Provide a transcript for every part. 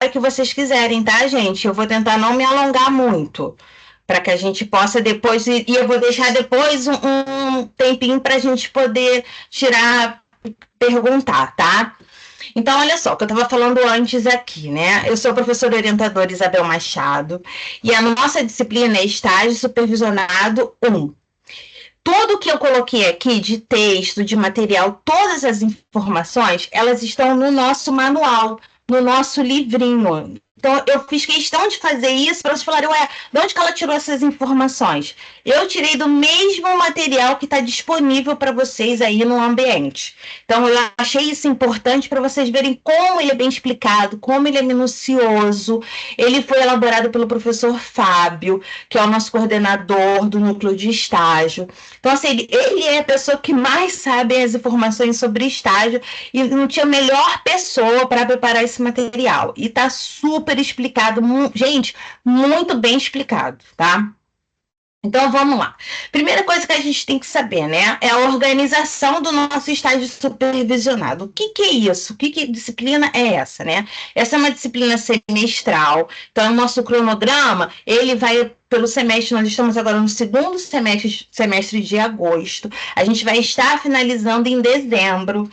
hora que vocês quiserem, tá, gente? Eu vou tentar não me alongar muito, para que a gente possa depois, e eu vou deixar depois um tempinho para a gente poder tirar, perguntar, tá? Então, olha só, o que eu estava falando antes aqui, né? Eu sou a professora orientadora Isabel Machado, e a nossa disciplina é estágio supervisionado 1. Tudo que eu coloquei aqui de texto, de material, todas as informações, elas estão no nosso manual, no nosso livrinho. Então, eu fiz questão de fazer isso para vocês falarem, ué, de onde que ela tirou essas informações? Eu tirei do mesmo material que está disponível para vocês aí no ambiente. Então, eu achei isso importante para vocês verem como ele é bem explicado, como ele é minucioso. Ele foi elaborado pelo professor Fábio, que é o nosso coordenador do núcleo de estágio. Então, assim, ele é a pessoa que mais sabe as informações sobre estágio e não tinha melhor pessoa para preparar esse material. E tá super explicado, gente, muito bem explicado, tá? Então, vamos lá. Primeira coisa que a gente tem que saber, né, é a organização do nosso estágio supervisionado. O que que é isso? Que disciplina é essa, né? Essa é uma disciplina semestral. Então, o nosso cronograma, ele vai pelo semestre, nós estamos agora no segundo semestre de agosto. A gente vai estar finalizando em dezembro.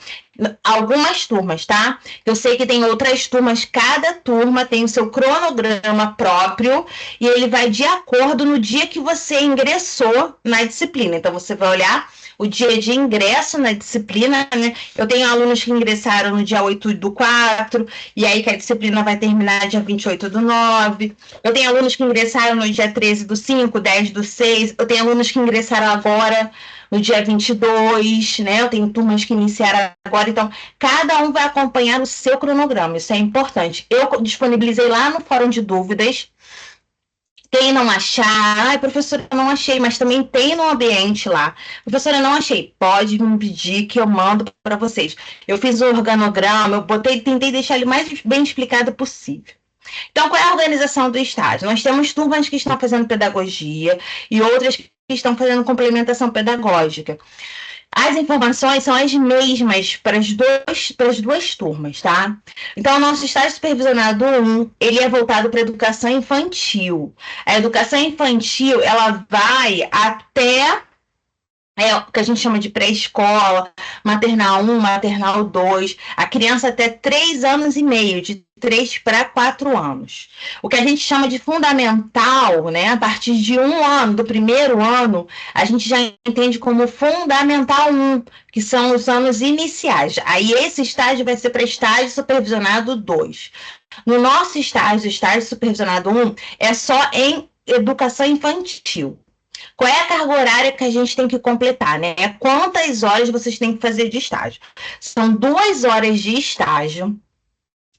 Algumas turmas, tá? Eu sei que tem outras turmas, cada turma tem o seu cronograma próprio e ele vai de acordo no dia que você ingressou na disciplina. Então, você vai olhar o dia de ingresso na disciplina, né? Eu tenho alunos que ingressaram no dia 8/4, e aí que a disciplina vai terminar dia 28/9. Eu tenho alunos que ingressaram no dia 13/5, 10/6. Eu tenho alunos que ingressaram agora no dia 22, né? Eu tenho turmas que iniciaram agora, então cada um vai acompanhar o seu cronograma, isso é importante. Eu disponibilizei lá no fórum de dúvidas. Quem não achar, ai, professora, eu não achei, mas também tem no ambiente lá. Professora, eu não achei, pode me pedir que eu mando para vocês. Eu fiz o organograma, eu tentei deixar ele mais bem explicado possível. Então, qual é a organização do estágio? Nós temos turmas que estão fazendo pedagogia e outras que estão fazendo complementação pedagógica. As informações são as mesmas para as duas turmas, tá? Então, o nosso estágio supervisionado 1, ele é voltado para a educação infantil. A educação infantil, ela vai até o que a gente chama de pré-escola, maternal 1, maternal 2, a criança até 3 anos e meio, de 3 para 4 anos. O que a gente chama de fundamental, né, a partir de 1 ano, do primeiro ano, a gente já entende como fundamental 1, que são os anos iniciais. Aí esse estágio vai ser para estágio supervisionado 2. No nosso estágio, estágio supervisionado 1, é só em educação infantil. Qual é a carga horária que a gente tem que completar, né? Quantas horas vocês têm que fazer de estágio? São 2 horas de estágio.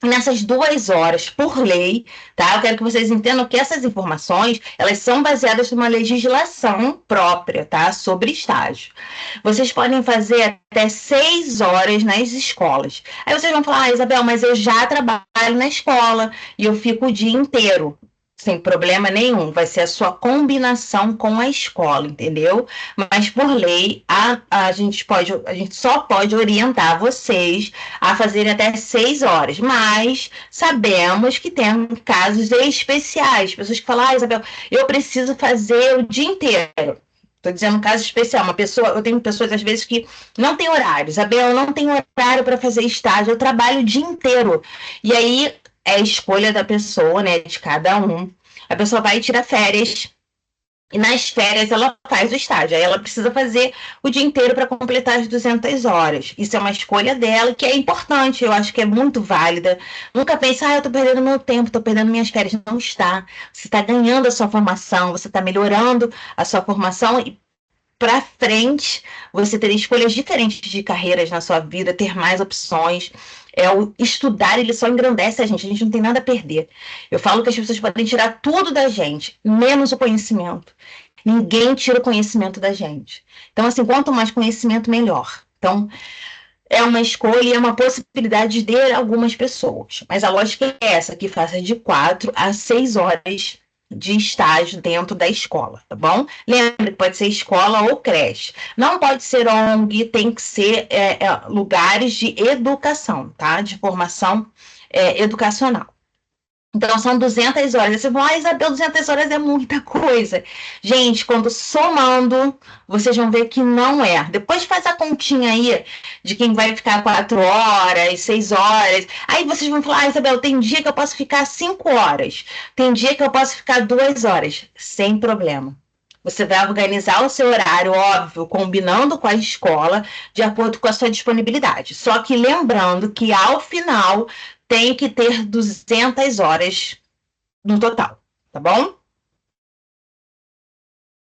Nessas 2 horas, por lei, tá? Eu quero que vocês entendam que essas informações, elas são baseadas numa legislação própria, tá? Sobre estágio. Vocês podem fazer até 6 horas nas escolas. Aí vocês vão falar, Isabel, mas eu já trabalho na escola e eu fico o dia inteiro. Sem problema nenhum, vai ser a sua combinação com a escola, entendeu? Mas por lei, a gente só pode orientar vocês a fazerem até 6 horas, mas sabemos que tem casos especiais, pessoas que falam, Isabel, eu preciso fazer o dia inteiro. Estou dizendo um caso especial, eu tenho pessoas às vezes que não têm horário, Isabel, eu não tenho horário para fazer estágio, eu trabalho o dia inteiro. E aí é a escolha da pessoa, né, de cada um. A pessoa vai tirar férias e nas férias ela faz o estágio. Aí ela precisa fazer o dia inteiro para completar as 200 horas. Isso é uma escolha dela que é importante, eu acho que é muito válida. Nunca pense, eu estou perdendo meu tempo, estou perdendo minhas férias. Não está. Você está ganhando a sua formação, você está melhorando a sua formação e para frente, você ter escolhas diferentes de carreiras na sua vida, ter mais opções. O estudar, ele só engrandece a gente não tem nada a perder. Eu falo que as pessoas podem tirar tudo da gente, menos o conhecimento. Ninguém tira o conhecimento da gente. Então, assim, quanto mais conhecimento, melhor. Então, é uma escolha e é uma possibilidade de algumas pessoas. Mas a lógica é essa, que faça de 4 a 6 horas de estágio dentro da escola, tá bom? Lembra que pode ser escola ou creche. Não pode ser ONG, tem que ser lugares de educação, tá? De formação educacional. Então, são 200 horas. Aí você fala, Isabel, 200 horas é muita coisa. Gente, quando somando, vocês vão ver que não é. Depois faz a continha aí de quem vai ficar 4 horas, 6 horas. Aí vocês vão falar, Isabel, tem dia que eu posso ficar 5 horas. Tem dia que eu posso ficar 2 horas. Sem problema. Você vai organizar o seu horário, óbvio, combinando com a escola, de acordo com a sua disponibilidade. Só que lembrando que ao final tem que ter 200 horas no total, tá bom?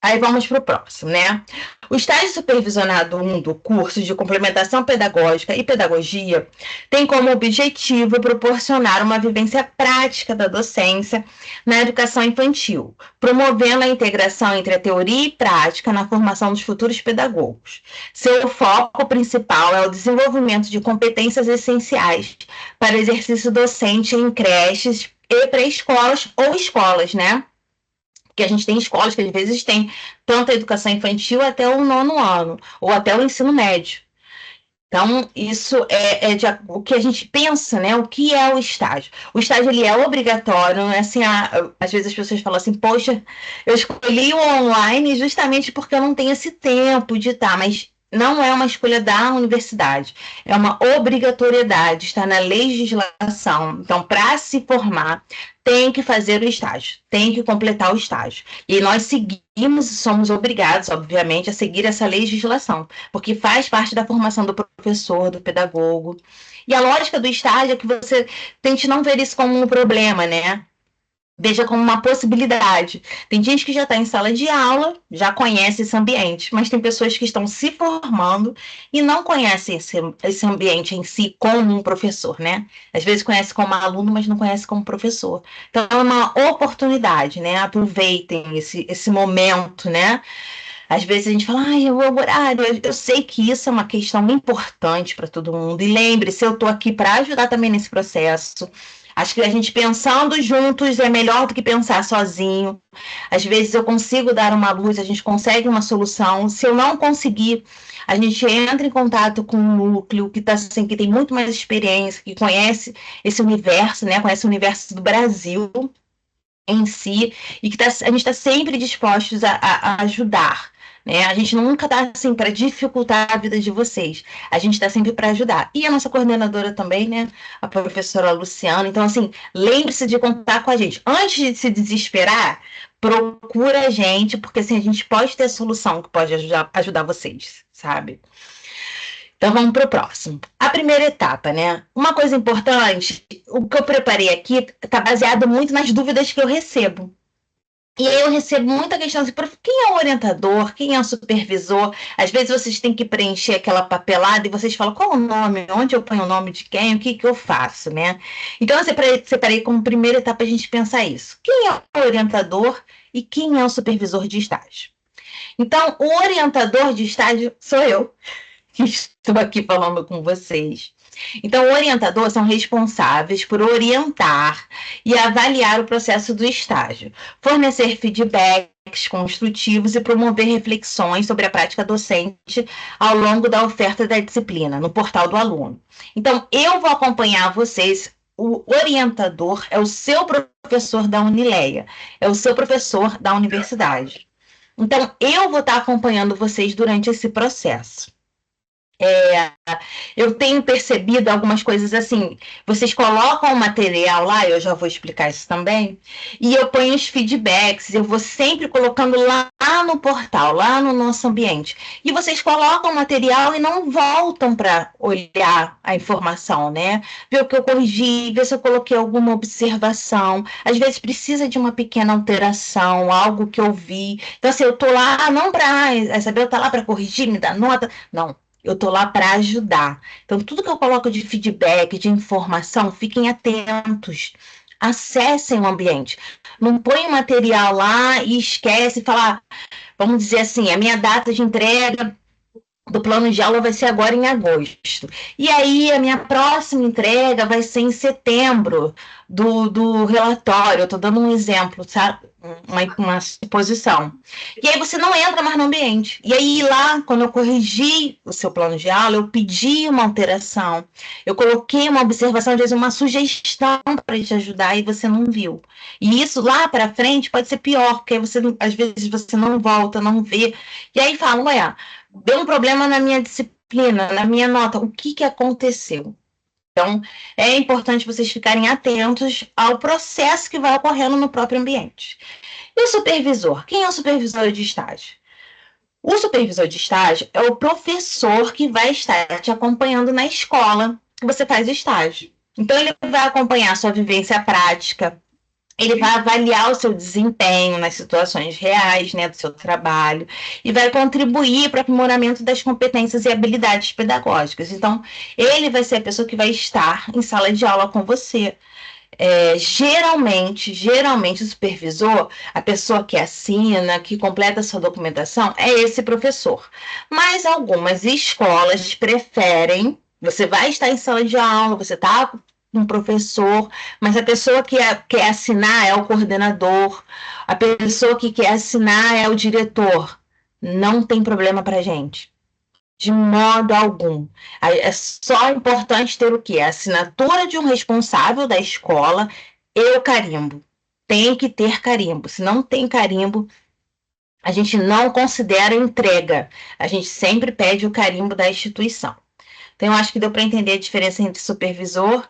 Aí vamos para o próximo, né? O estágio supervisionado 1 do curso de complementação pedagógica e pedagogia tem como objetivo proporcionar uma vivência prática da docência na educação infantil, promovendo a integração entre a teoria e prática na formação dos futuros pedagogos. Seu foco principal é o desenvolvimento de competências essenciais para exercício docente em creches e pré-escolas ou escolas, né? Porque a gente tem escolas que às vezes têm tanto a educação infantil até o 9º ano, ou até o ensino médio. Então, isso o que a gente pensa, né? O que é o estágio? O estágio, ele é obrigatório, né? Assim, às vezes as pessoas falam assim, poxa, eu escolhi o online justamente porque eu não tenho esse tempo de estar, mas não é uma escolha da universidade, é uma obrigatoriedade, está na legislação. Então, para se formar, tem que fazer o estágio, tem que completar o estágio. E nós seguimos, somos obrigados, obviamente, a seguir essa legislação, porque faz parte da formação do professor, do pedagogo. E a lógica do estágio é que você tente não ver isso como um problema, né? Veja como uma possibilidade. Tem gente que já está em sala de aula, já conhece esse ambiente, mas tem pessoas que estão se formando e não conhecem esse ambiente em si como um professor, né? Às vezes conhece como aluno, mas não conhece como professor. Então é uma oportunidade, né? Aproveitem esse momento, né? Às vezes a gente fala, o horário, eu sei que isso é uma questão importante para todo mundo. E lembre-se, eu estou aqui para ajudar também nesse processo. Acho que a gente pensando juntos é melhor do que pensar sozinho. Às vezes eu consigo dar uma luz, a gente consegue uma solução. Se eu não conseguir, a gente entra em contato com um núcleo que, assim, que tem muito mais experiência, que conhece esse universo, né? Conhece o universo do Brasil em si, e que a gente está sempre dispostos a ajudar. Né? A gente nunca está assim para dificultar a vida de vocês. A gente está sempre para ajudar. E a nossa coordenadora também, né? A professora Luciana. Então, assim, lembre-se de contar com a gente. Antes de se desesperar, procura a gente, porque assim, a gente pode ter solução que pode ajudar vocês, sabe? Então vamos para o próximo. A primeira etapa, né? Uma coisa importante, o que eu preparei aqui está baseado muito nas dúvidas que eu recebo. E aí eu recebo muita questão assim, quem é o orientador, quem é o supervisor? Às vezes vocês têm que preencher aquela papelada e vocês falam qual o nome, onde eu ponho o nome de quem, o que eu faço, né? Então eu separei como primeira etapa a gente pensar isso. Quem é o orientador e quem é o supervisor de estágio? Então, o orientador de estágio sou eu, que estou aqui falando com vocês. Então, o orientador são responsáveis por orientar e avaliar o processo do estágio, fornecer feedbacks construtivos e promover reflexões sobre a prática docente ao longo da oferta da disciplina, no portal do aluno. Então, eu vou acompanhar vocês. O orientador é o seu professor da Unileia, é o seu professor da universidade. Então, eu vou estar acompanhando vocês durante esse processo. Eu tenho percebido algumas coisas assim. Vocês colocam o material lá, eu já vou explicar isso também, e eu ponho os feedbacks, eu vou sempre colocando lá no portal, lá no nosso ambiente. E vocês colocam o material e não voltam para olhar a informação, né? Ver o que eu corrigi, ver se eu coloquei alguma observação. Às vezes precisa de uma pequena alteração, algo que eu vi. Então, assim, eu tô lá, não para, Isabel tá lá para corrigir, me dar nota. Não. Eu estou lá para ajudar. Então, tudo que eu coloco de feedback, de informação, fiquem atentos. Acessem o ambiente. Não põe o material lá e esquece e fala, vamos dizer assim, a minha data de entrega do plano de aula vai ser agora em agosto. E aí a minha próxima entrega vai ser em setembro do relatório. Eu estou dando um exemplo, sabe? Uma suposição. E aí você não entra mais no ambiente. E aí lá, quando eu corrigi o seu plano de aula, eu pedi uma alteração. Eu coloquei uma observação, às vezes uma sugestão para te ajudar e você não viu. E isso lá para frente pode ser pior, porque aí você, às vezes você não volta, não vê. E aí fala, ué, deu um problema na minha disciplina, na minha nota, o que, que aconteceu? Então, é importante vocês ficarem atentos ao processo que vai ocorrendo no próprio ambiente. E o supervisor? Quem é o supervisor de estágio? O supervisor de estágio é o professor que vai estar te acompanhando na escola que você faz estágio. Então, ele vai acompanhar a sua vivência prática, ele vai avaliar o seu desempenho nas situações reais, né, do seu trabalho, e vai contribuir para o aprimoramento das competências e habilidades pedagógicas. Então, ele vai ser a pessoa que vai estar em sala de aula com você. Geralmente, o supervisor, a pessoa que assina, que completa a sua documentação, é esse professor. Mas algumas escolas preferem, você vai estar em sala de aula, você está um professor, mas a pessoa que quer assinar é o coordenador, a pessoa que quer assinar é o diretor. Não tem problema para gente. De modo algum. É só importante ter o quê? A assinatura de um responsável da escola e o carimbo. Tem que ter carimbo. Se não tem carimbo, a gente não considera entrega. A gente sempre pede o carimbo da instituição. Então, eu acho que deu para entender a diferença entre supervisor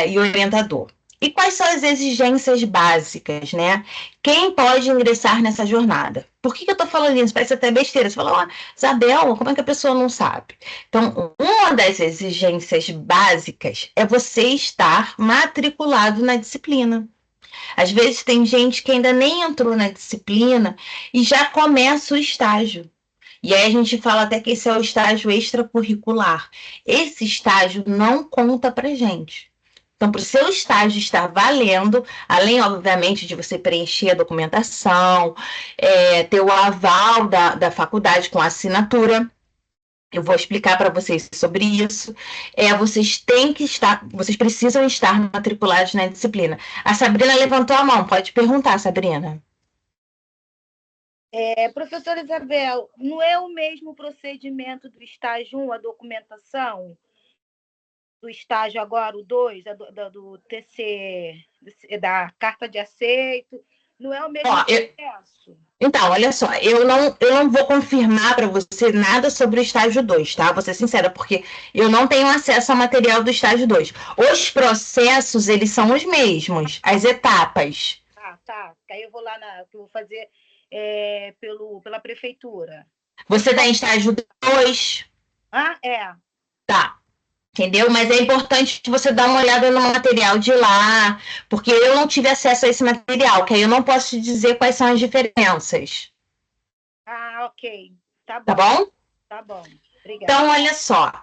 e orientador. E quais são as exigências básicas, né? Quem pode ingressar nessa jornada? Por que eu estou falando isso? Parece até besteira. Você fala, Isabel, como é que a pessoa não sabe? Então, uma das exigências básicas é você estar matriculado na disciplina. Às vezes tem gente que ainda nem entrou na disciplina e já começa o estágio. E aí a gente fala até que esse é o estágio extracurricular. Esse estágio não conta pra gente. Então, para o seu estágio estar valendo, além, obviamente, de você preencher a documentação, ter o aval da faculdade com a assinatura, eu vou explicar para vocês sobre isso. Vocês precisam estar matriculados na disciplina. A Sabrina levantou a mão, pode perguntar, Sabrina. Professora Isabel, não é o mesmo procedimento do estágio 1, a documentação? Do estágio agora, o 2, do TC, da carta de aceito, não é o mesmo processo? Então, olha só, eu não vou confirmar para você nada sobre o estágio 2, tá? Vou ser sincera, porque eu não tenho acesso ao material do estágio 2. Os processos, eles são os mesmos, as etapas. Tá. Aí eu vou lá eu vou fazer pela prefeitura. Você está em estágio 2? É. Tá. Entendeu? Mas é importante você dar uma olhada no material de lá, porque eu não tive acesso a esse material, que aí eu não posso te dizer quais são as diferenças. Ok. Tá bom. Tá bom? Tá bom. Obrigada. Então, olha só.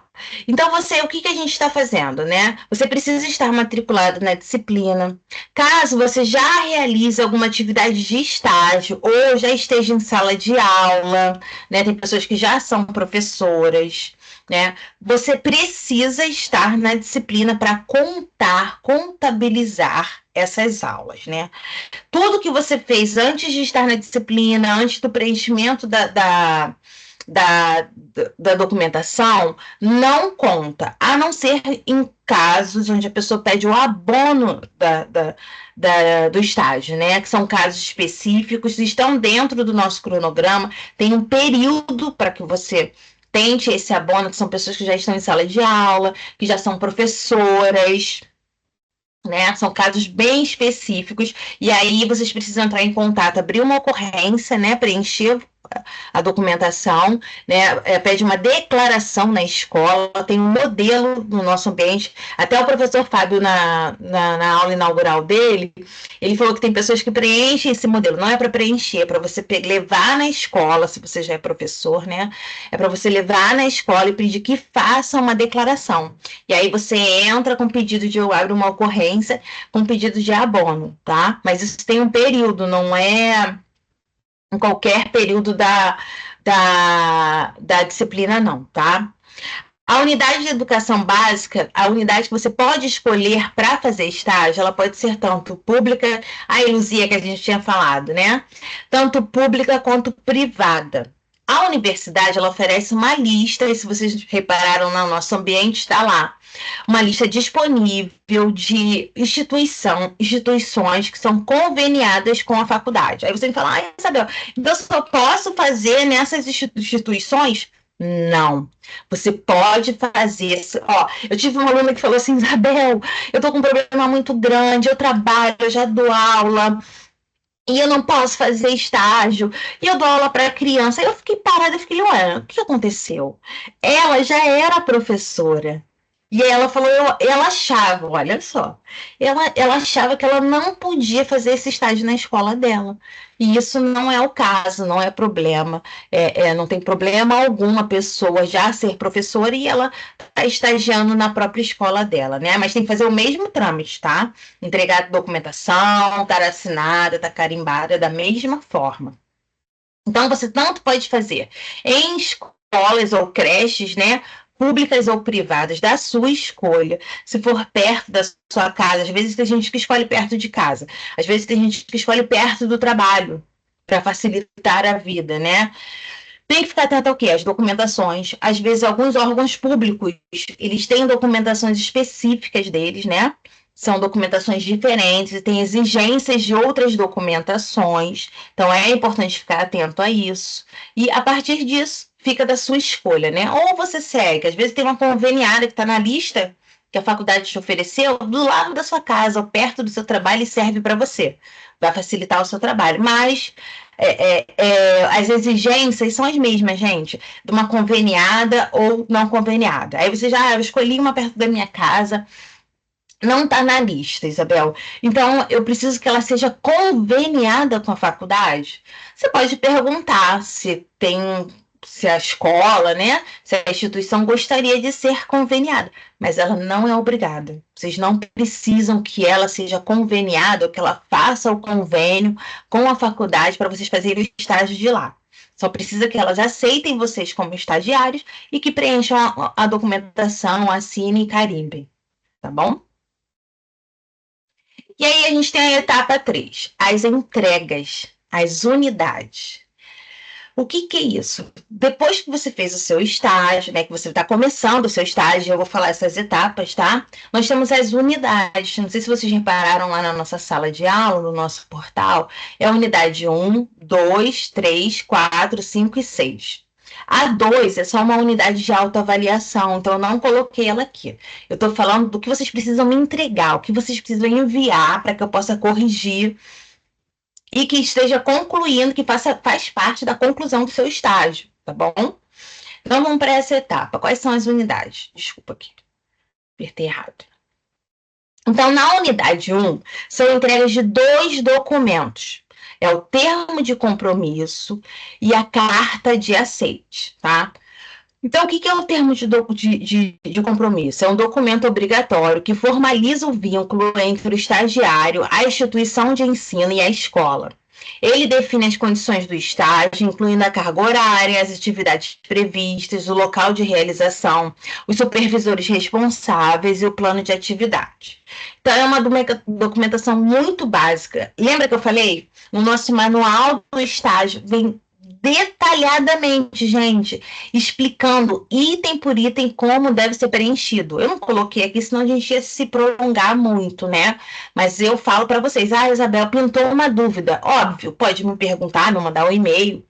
Então, o que a gente está fazendo, né? Você precisa estar matriculado na disciplina. Caso você já realize alguma atividade de estágio ou já esteja em sala de aula, né? Tem pessoas que já são professoras, né? Você precisa estar na disciplina para contabilizar essas aulas, né? Tudo que você fez antes de estar na disciplina, antes do preenchimento da documentação não conta, a não ser em casos onde a pessoa pede o abono do estágio, né? Que são casos específicos, estão dentro do nosso cronograma, tem um período para que você tente esse abono, que são pessoas que já estão em sala de aula, que já são professoras, né? São casos bem específicos, e aí vocês precisam entrar em contato, abrir uma ocorrência, né? Preencher a documentação, né? Pede uma declaração na escola, tem um modelo no nosso ambiente. Até o professor Fábio, na aula inaugural dele, ele falou que tem pessoas que preenchem esse modelo. Não é para preencher, é para você levar na escola, se você já é professor, né? É para você levar na escola e pedir que faça uma declaração. E aí você entra com pedido de abre uma ocorrência com pedido de abono, tá? Mas isso tem um período, não é em qualquer período da disciplina, não, tá? A unidade de educação básica, a unidade que você pode escolher para fazer estágio, ela pode ser tanto pública, a Luzia que a gente tinha falado, né? Tanto pública quanto privada. A universidade, ela oferece uma lista, e se vocês repararam no nosso ambiente, está lá. Uma lista disponível de instituições que são conveniadas com a faculdade. Aí você me fala, Isabel, então eu só posso fazer nessas instituições? Não. Você pode fazer. Ó, eu tive uma aluna que falou assim, Isabel, eu tô com um problema muito grande, eu trabalho, eu já dou aula, e eu não posso fazer estágio, e eu dou aula para criança. Aí eu fiquei parada, eu fiquei, ué, o que aconteceu? Ela já era professora. E ela falou, ela achava, olha só, ela achava que ela não podia fazer esse estágio na escola dela. E isso não é o caso, não é problema. Não tem problema algum a pessoa já ser professora e ela está estagiando na própria escola dela, né? Mas tem que fazer o mesmo trâmite, tá? Entregar a documentação, estar assinada, estar carimbada da mesma forma. Então, você tanto pode fazer em escolas ou creches, né? Públicas ou privadas, da sua escolha. Se for perto da sua casa, às vezes tem gente que escolhe perto de casa, às vezes tem gente que escolhe perto do trabalho, para facilitar a vida, né? Tem que ficar atento ao quê? As documentações. Às vezes, alguns órgãos públicos, eles têm documentações específicas deles, né? São documentações diferentes e tem exigências de outras documentações. Então, é importante ficar atento a isso. E, a partir disso, fica da sua escolha, né? Ou você segue. Às vezes, tem uma conveniada que está na lista que a faculdade te ofereceu do lado da sua casa ou perto do seu trabalho e serve para você. Vai facilitar o seu trabalho. Mas as exigências são as mesmas, gente, de uma conveniada ou não conveniada. Aí você já, eu escolhi uma perto da minha casa, não está na lista, Isabel. Então, eu preciso que ela seja conveniada com a faculdade. Você pode perguntar se a escola, né, se a instituição gostaria de ser conveniada, mas ela não é obrigada. Vocês não precisam que ela seja conveniada ou que ela faça o convênio com a faculdade para vocês fazerem o estágio de lá. Só precisa que elas aceitem vocês como estagiários e que preencham a documentação, assinem e carimbem, tá bom? E aí a gente tem a etapa 3, as entregas, as unidades. O que é isso? Depois que você fez o seu estágio, né, que você está começando o seu estágio, eu vou falar essas etapas, tá? Nós temos as unidades. Não sei se vocês repararam lá na nossa sala de aula, no nosso portal, é a unidade 1, 2, 3, 4, 5 e 6. A 2 é só uma unidade de autoavaliação, então eu não coloquei ela aqui. Eu estou falando do que vocês precisam me entregar, o que vocês precisam enviar para que eu possa corrigir e que esteja concluindo, que faz parte da conclusão do seu estágio, tá bom? Então vamos para essa etapa. Quais são as unidades? Desculpa aqui, apertei errado. Então, na unidade 1, são entregas de 2 documentos. É o termo de compromisso e a carta de aceite, tá? Então, o que é o termo de compromisso? É um documento obrigatório que formaliza o vínculo entre o estagiário, a instituição de ensino e a escola. Ele define as condições do estágio, incluindo a carga horária, as atividades previstas, o local de realização, os supervisores responsáveis e o plano de atividade. Então, é uma documentação muito básica. Lembra que eu falei? No nosso manual do estágio vem detalhadamente, gente, explicando item por item como deve ser preenchido. Eu não coloquei aqui, senão a gente ia se prolongar muito, né? Mas eu falo para vocês, Isabel, pintou uma dúvida. Óbvio, pode me perguntar, me mandar um e-mail.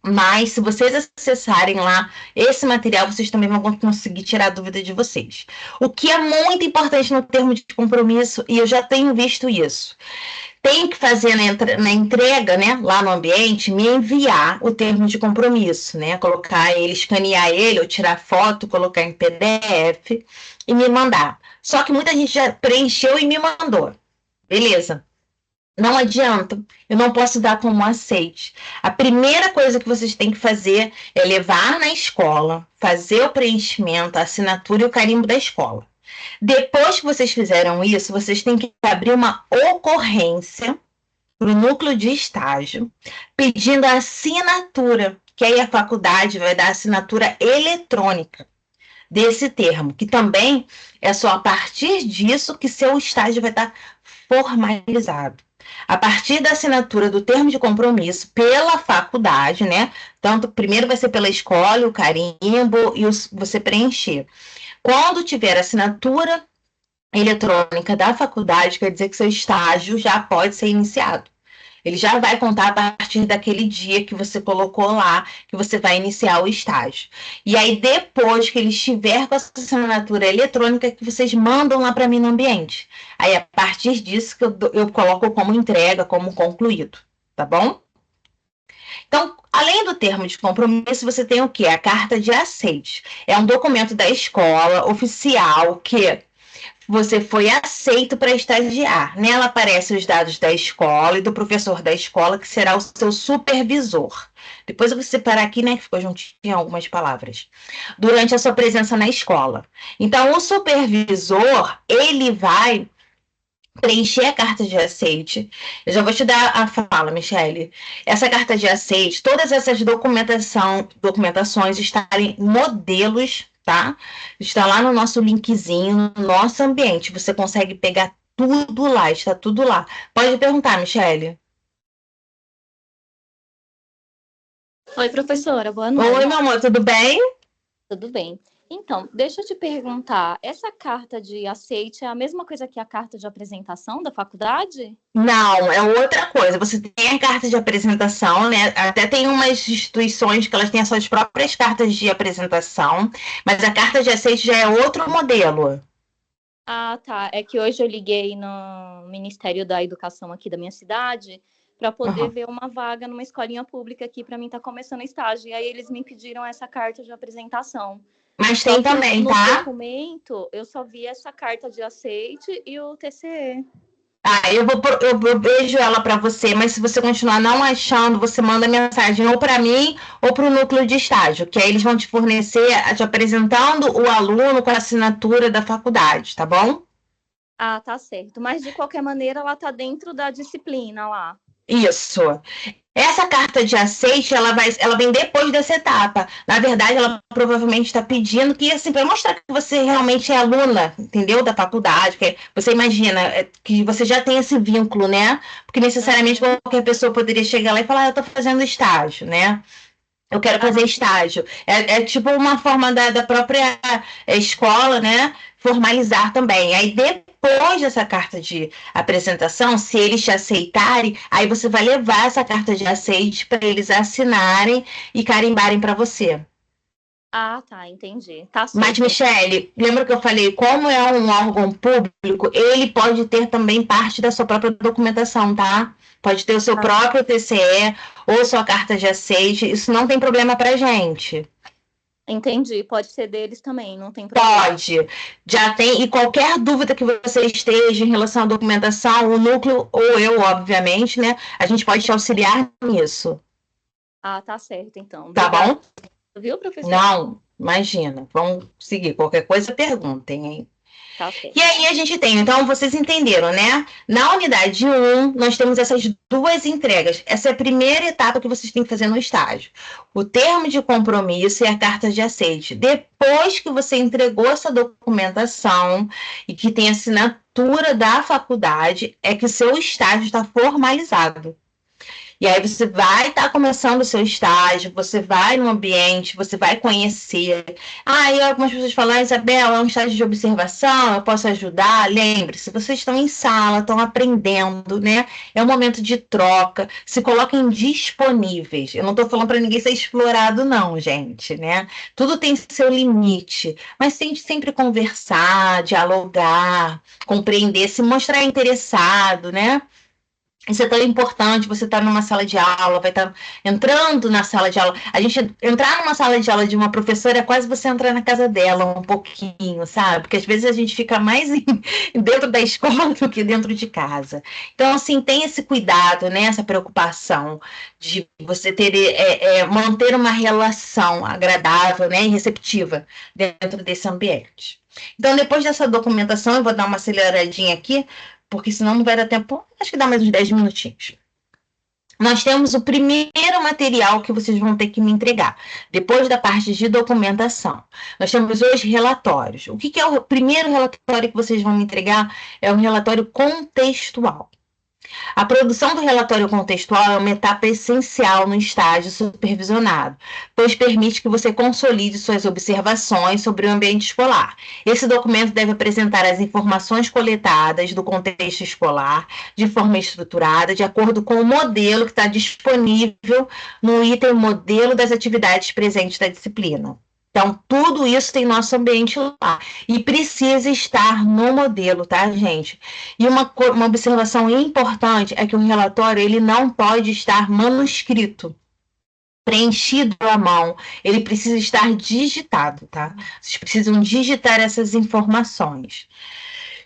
Mas se vocês acessarem lá esse material, vocês também vão conseguir tirar a dúvida de vocês. O que é muito importante no termo de compromisso, e eu já tenho visto isso, tem que fazer na entrega, né, lá no ambiente, me enviar o termo de compromisso, né, colocar ele, escanear ele, ou tirar foto, colocar em PDF e me mandar. Só que muita gente já preencheu e me mandou. Beleza. Não adianta, eu não posso dar como aceite. A primeira coisa que vocês têm que fazer é levar na escola, fazer o preenchimento, a assinatura e o carimbo da escola. Depois que vocês fizeram isso, vocês têm que abrir uma ocorrência para o núcleo de estágio, pedindo a assinatura que aí a faculdade vai dar assinatura eletrônica desse termo, que também é só a partir disso que seu estágio vai estar formalizado. A partir da assinatura do termo de compromisso pela faculdade, né? Tanto primeiro vai ser pela escola, o carimbo e você preencher. Quando tiver assinatura eletrônica da faculdade, quer dizer que seu estágio já pode ser iniciado. Ele já vai contar a partir daquele dia que você colocou lá, que você vai iniciar o estágio. E aí, depois que ele estiver com essa assinatura eletrônica, que vocês mandam lá para mim no ambiente. Aí, a partir disso, que eu coloco como entrega, como concluído. Tá bom? Então, além do termo de compromisso, você tem o quê? A carta de aceite. É um documento da escola oficial que você foi aceito para estagiar. Nela aparecem os dados da escola e do professor da escola, que será o seu supervisor. Depois eu vou separar aqui, né, que ficou juntinho algumas palavras. Durante a sua presença na escola. Então, o supervisor, ele vai preencher a carta de aceite. Eu já vou te dar a fala, Michele. Essa carta de aceite, todas essas documentações estarem modelos, tá? Está lá no nosso linkzinho, no nosso ambiente. Você consegue pegar tudo lá, está tudo lá. Pode perguntar, Michele. Oi, professora, boa noite. Oi, meu amor, tudo bem? Tudo bem. Então, deixa eu te perguntar, essa carta de aceite é a mesma coisa que a carta de apresentação da faculdade? Não, é outra coisa. Você tem a carta de apresentação, né? Até tem umas instituições que elas têm as suas próprias cartas de apresentação, mas a carta de aceite já é outro modelo. Ah, tá. É que hoje eu liguei no Ministério da Educação aqui da minha cidade para poder ver uma vaga numa escolinha pública aqui para mim estar começando estágio. E aí eles me pediram essa carta de apresentação. Mas tem também, tá? No documento, eu só vi essa carta de aceite e o TCE. Ah, eu vejo ela para você, mas se você continuar não achando, você manda mensagem ou para mim ou para o núcleo de estágio, que aí eles vão te fornecer, te apresentando o aluno com a assinatura da faculdade, tá bom? Ah, tá certo. Mas de qualquer maneira, ela tá dentro da disciplina lá. Isso. Essa carta de aceite, ela vem depois dessa etapa. Na verdade, ela provavelmente está pedindo que, assim, para mostrar que você realmente é aluna, entendeu? Da faculdade, que você imagina que você já tem esse vínculo, né? Porque necessariamente qualquer pessoa poderia chegar lá e falar, eu estou fazendo estágio, né? Eu quero fazer estágio. É tipo uma forma da própria escola, né? Formalizar também. Aí depois dessa carta de apresentação, se eles te aceitarem, aí você vai levar essa carta de aceite para eles assinarem e carimbarem para você. Ah, tá, entendi. Tá certo. Mas, Michele, lembra que eu falei, como é um órgão público, ele pode ter também parte da sua própria documentação, tá? Pode ter o seu próprio TCE ou sua carta de aceite, isso não tem problema pra gente. Entendi, pode ser deles também, não tem problema. Pode, já tem, e qualquer dúvida que você esteja em relação à documentação, o núcleo, ou eu, obviamente, né, a gente pode te auxiliar nisso. Ah, tá certo, então. Tá Obrigada. bom? Viu, professor? Não, imagina, vamos seguir, qualquer coisa perguntem, hein? Tá certo. E aí a gente tem, então vocês entenderam, né? Na unidade 1, nós temos essas duas entregas. Essa é a primeira etapa que vocês têm que fazer no estágio. O termo de compromisso e a carta de aceite. Depois que você entregou essa documentação e que tem assinatura da faculdade, é que o seu estágio está formalizado. E aí você vai estar começando o seu estágio, você vai no ambiente, você vai conhecer. Aí algumas pessoas falam, Isabel, é um estágio de observação, eu posso ajudar? Lembre-se, vocês estão em sala, estão aprendendo, né? É um momento de troca, se coloquem disponíveis. Eu não estou falando para ninguém ser explorado, não, gente, né? Tudo tem seu limite, mas tente sempre conversar, dialogar, compreender, se mostrar interessado, né? Isso é tão importante, você está numa sala de aula, vai estar entrando na sala de aula. A gente entrar numa sala de aula de uma professora é quase você entrar na casa dela um pouquinho, sabe? Porque às vezes a gente fica mais dentro da escola do que dentro de casa. Então, assim, tem esse cuidado, né? Essa preocupação de você ter, manter uma relação agradável, né? E receptiva dentro desse ambiente. Então, depois dessa documentação, eu vou dar uma aceleradinha aqui, porque senão não vai dar tempo, acho que dá mais uns 10 minutinhos. nós temos o primeiro material que vocês vão ter que me entregar, depois da parte de documentação. Nós temos hoje relatórios. O que é o primeiro relatório que vocês vão me entregar? É um relatório contextual. A produção do relatório contextual é uma etapa essencial no estágio supervisionado, pois permite que você consolide suas observações sobre o ambiente escolar. Esse documento deve apresentar as informações coletadas do contexto escolar de forma estruturada, de acordo com o modelo que está disponível no item modelo das atividades presentes da disciplina. Então, tudo isso tem nosso ambiente lá. E precisa estar no modelo, tá, gente? E uma observação importante é que o relatório ele não pode estar manuscrito, preenchido à mão. Ele precisa estar digitado, tá? Vocês precisam digitar essas informações.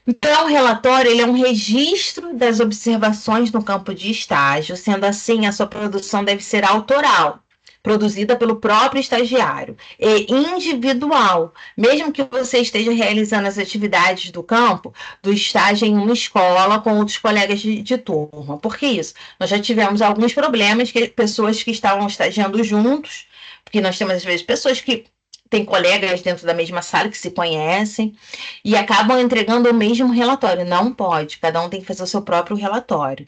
Então, o relatório ele é um registro das observações no campo de estágio. Sendo assim, a sua produção deve ser autoral, produzida pelo próprio estagiário, e individual, mesmo que você esteja realizando as atividades do campo, do estágio em uma escola com outros colegas de turma. Por que isso? Nós já tivemos alguns problemas, pessoas que estavam estagiando juntos, porque nós temos, às vezes, pessoas que têm colegas dentro da mesma sala que se conhecem e acabam entregando o mesmo relatório. Não pode, cada um tem que fazer o seu próprio relatório.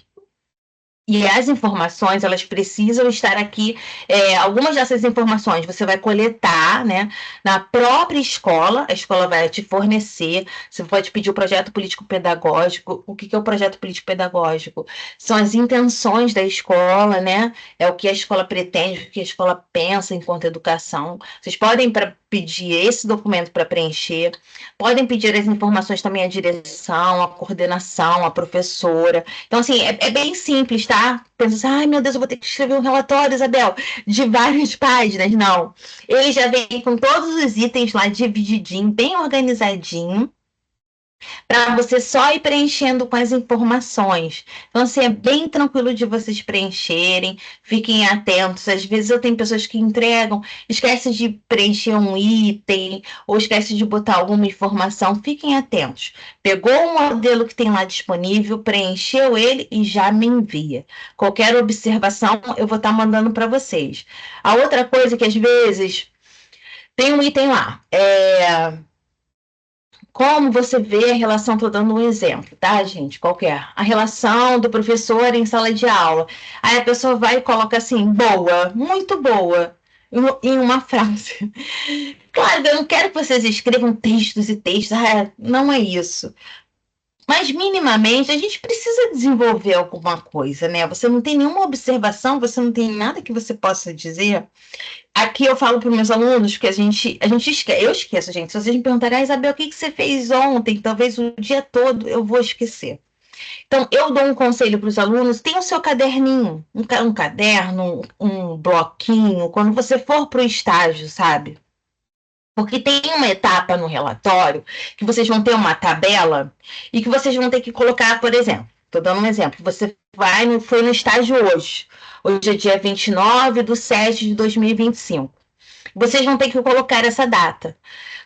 E as informações, elas precisam estar aqui. Algumas dessas informações você vai coletar, né, na própria escola. A escola vai te fornecer. Você pode pedir o projeto político-pedagógico. O que é o projeto político-pedagógico? São as intenções da escola, né? É o que a escola pretende, o que a escola pensa enquanto educação. Vocês podem pedir esse documento para preencher. Podem pedir as informações também à direção, à coordenação, à professora. Então, assim, é bem simples, tá? Pensa assim, ai meu Deus, eu vou ter que escrever um relatório, Isabel, de várias páginas. Não. Ele já vem com todos os itens lá divididinho, bem organizadinho, para você só ir preenchendo com as informações. Então, assim, é bem tranquilo de vocês preencherem, fiquem atentos. Às vezes eu tenho pessoas que entregam, esquecem de preencher um item, ou esquecem de botar alguma informação. Fiquem atentos. Pegou o modelo que tem lá disponível, preencheu ele e já me envia. Qualquer observação, eu vou estar mandando para vocês. A outra coisa que às vezes tem um item lá, como você vê a relação, estou dando um exemplo, tá, gente? Qualquer. A relação do professor em sala de aula. Aí a pessoa vai e coloca assim, boa, muito boa, em uma frase. Claro, eu não quero que vocês escrevam textos e textos, não é isso. Mas, minimamente, a gente precisa desenvolver alguma coisa, né? Você não tem nenhuma observação, você não tem nada que você possa dizer. Aqui eu falo para os meus alunos que a gente esquece, eu esqueço, gente. Se vocês me perguntarem, Isabel, o que você fez ontem? Talvez o dia todo eu vou esquecer. Então, eu dou um conselho para os alunos, tem o seu caderninho, um caderno, um bloquinho, quando você for para o estágio, sabe? Porque tem uma etapa no relatório que vocês vão ter uma tabela e que vocês vão ter que colocar, por exemplo, estou dando um exemplo, você foi no estágio hoje. Hoje é dia 29/7/2025. Vocês vão ter que colocar essa data.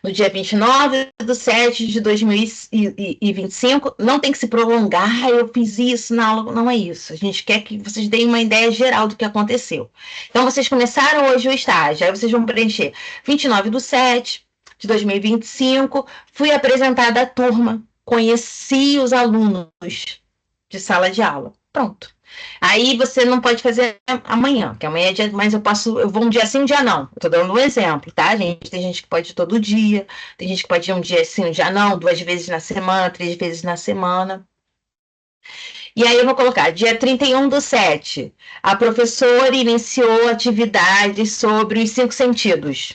No dia 29/7/2025, não tem que se prolongar, eu fiz isso na aula, não é isso. A gente quer que vocês deem uma ideia geral do que aconteceu. Então, vocês começaram hoje o estágio, aí vocês vão preencher 29/7/2025, fui apresentada à turma, conheci os alunos de sala de aula. Pronto. Aí você não pode fazer amanhã, porque amanhã é dia, mas eu vou um dia sim, um dia não. Eu tô dando um exemplo, tá, gente? Tem gente que pode ir todo dia, tem gente que pode ir um dia sim, um dia não, 2 vezes na semana, 3 vezes na semana. E aí eu vou colocar, dia 31/7, a professora iniciou atividades sobre os 5 sentidos.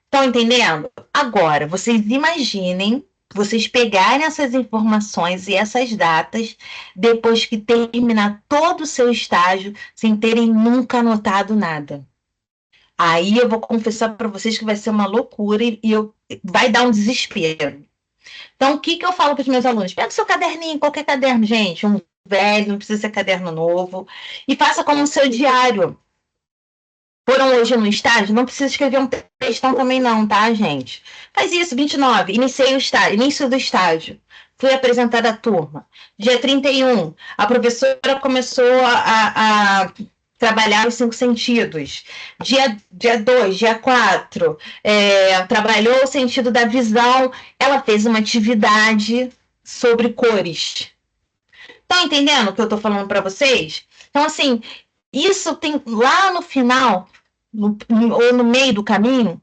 Estão entendendo? Agora, vocês imaginem vocês pegarem essas informações e essas datas depois que terminar todo o seu estágio sem terem nunca anotado nada. Aí eu vou confessar para vocês que vai ser uma loucura e vai dar um desespero. Então, o que eu falo para os meus alunos? Pega o seu caderninho, qualquer caderno, gente, um velho, não precisa ser caderno novo, e faça como o seu diário. Foram hoje no estágio, não precisa escrever um textão também não, tá, gente? Faz isso, 29, início do estágio. fui apresentada à turma. Dia 31, a professora começou a trabalhar os 5 sentidos. Dia 2, dia 4, trabalhou o sentido da visão. Ela fez uma atividade sobre cores. Estão entendendo o que eu estou falando para vocês? Então, assim, isso tem lá no final, ou no meio do caminho,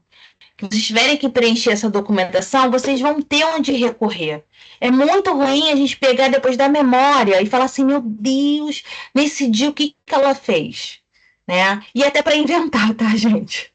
que vocês tiverem que preencher essa documentação, vocês vão ter onde recorrer. É muito ruim a gente pegar depois da memória e falar assim, meu Deus, nesse dia o que ela fez? Né? E até para inventar, tá, gente?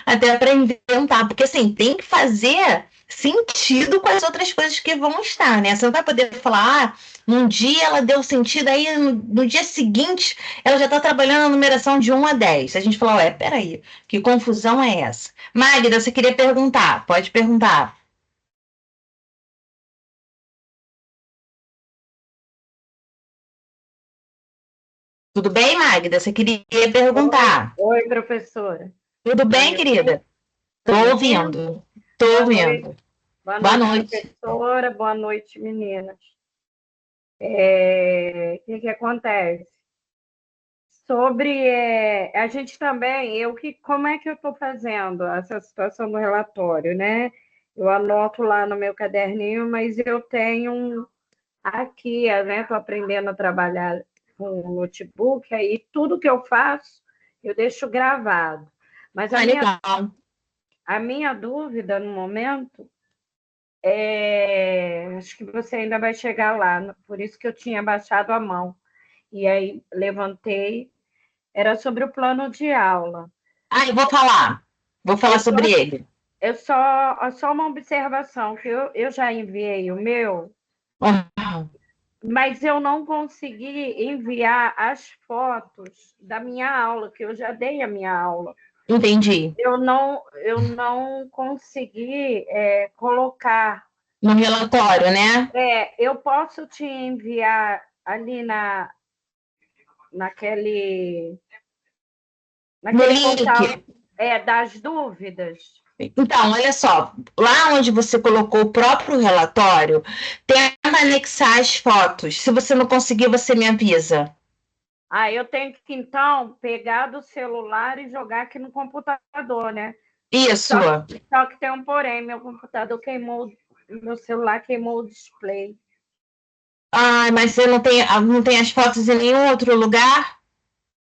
Até para inventar, porque assim, tem que fazer sentido com as outras coisas que vão estar, né? Você não vai poder falar, num dia ela deu sentido, aí no dia seguinte ela já está trabalhando a numeração de 1 a 10. A gente fala, peraí, que confusão é essa? Magda, você queria perguntar? Pode perguntar. Tudo bem, Magda? Você queria perguntar? Oi, professora. Tudo bem, querida? Estou ouvindo. Estou ouvindo. Boa noite, professora. Boa noite, meninas. O que acontece? Sobre a gente também, como é que eu estou fazendo essa situação do relatório, né? Eu anoto lá no meu caderninho, mas eu tenho aqui, né? Estou aprendendo a trabalhar com o notebook, aí tudo que eu faço, eu deixo gravado. Mas a minha dúvida no momento acho que você ainda vai chegar lá, por isso que eu tinha baixado a mão. E aí levantei, era sobre o plano de aula. Eu vou falar sobre ele. Só uma observação, que eu já enviei o meu, mas eu não consegui enviar as fotos da minha aula, que eu já dei a minha aula. Entendi. Eu não consegui colocar no relatório, né? Eu posso te enviar ali naquele portal das dúvidas. Então, olha só, lá onde você colocou o próprio relatório, tenta anexar as fotos. Se você não conseguir, você me avisa. Eu tenho que, então, pegar do celular e jogar aqui no computador, né? Isso. Só que tem um porém, meu computador queimou, meu celular queimou o display. Mas você não tem as fotos em nenhum outro lugar?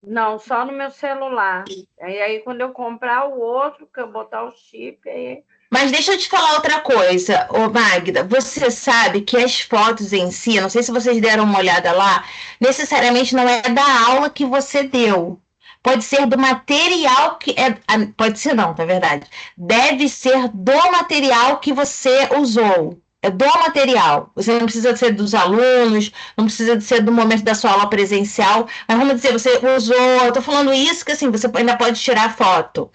Não, só no meu celular. E aí, quando eu comprar o outro, que eu botar o chip, aí... Mas deixa eu te falar outra coisa, Magda. Você sabe que as fotos em si, não sei se vocês deram uma olhada lá, necessariamente não é da aula que você deu. Pode ser do material que é. Pode ser não, na verdade. Deve ser do material que você usou. É do material. Você não precisa ser dos alunos, não precisa ser do momento da sua aula presencial. Mas vamos dizer, você usou. Eu estou falando isso que assim, você ainda pode tirar foto.